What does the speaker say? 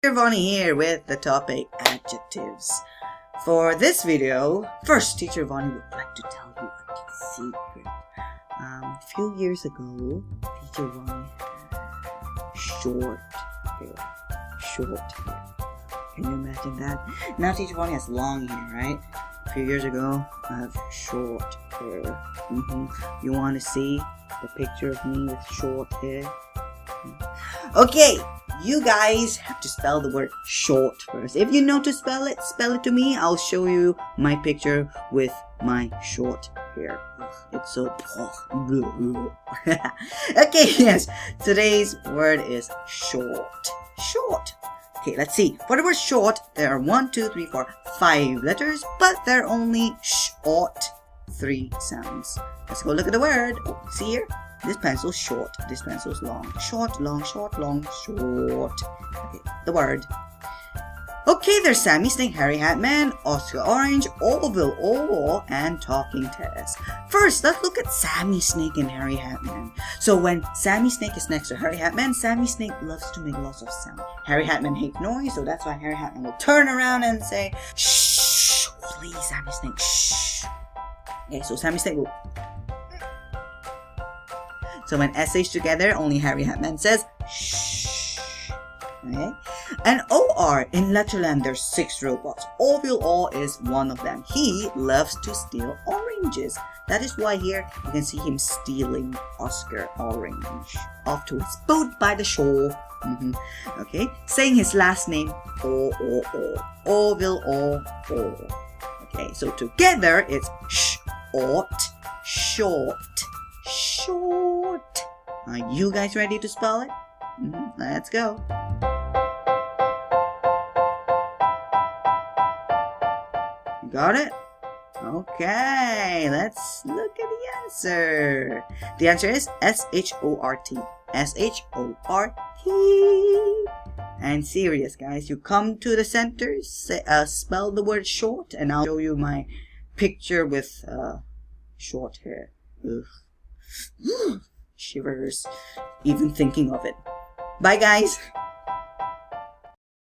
Giovanni here with the topic adjectives. For this video, first Teacher Vani would like to tell you a secret. A few years ago, Teacher Vani had short hair. Can you imagine that? Now Teacher Vani has long hair, right? A few years ago, I have short hair. You want to see the picture of me with short hair? Okay, you guys have to spell the word short first. If you know to spell it to me. I'll show you my picture with my short hair. It's so... Okay, yes. Today's word is short. Short. Okay, let's see. For the word short, there are 1, 2, 3, 4, 5 letters, but there are only short 3 sounds. Let's go look at the word. Oh, see here? This pencil's short. This pencil's long. Short, long, short, long, short. Okay, the word. Okay, there's Sammy Snake, Harry Hatman, Oscar Orange, Orville Owl, and Talking Tess. First, let's look at Sammy Snake and Harry Hatman. So when Sammy Snake is next to Harry Hatman, Sammy Snake loves to make lots of sound. Harry Hatman hates noise, so that's why Harry Hatman will turn around and say, shh, please, Sammy Snake, shh. Okay, so Sammy Snake will... So when essays together, only Harry Hatman says shh. Okay? And OR in Letterland, there's 6 robots. Orville All is one of them. He loves to steal oranges. That is why here you can see him stealing Oscar Orange off to his boat by the shore. Okay, saying his last name Orville All. Okay, so together it's short, short. Short. Are you guys ready to spell it? Let's go. You got it? Okay, let's look at the answer. The answer is S-H-O-R-T. S-H-O-R-T. And serious, guys. You come to the center, say, spell the word short, and I'll show you my picture with short hair. Ugh. Shivers even thinking of it. Bye guys.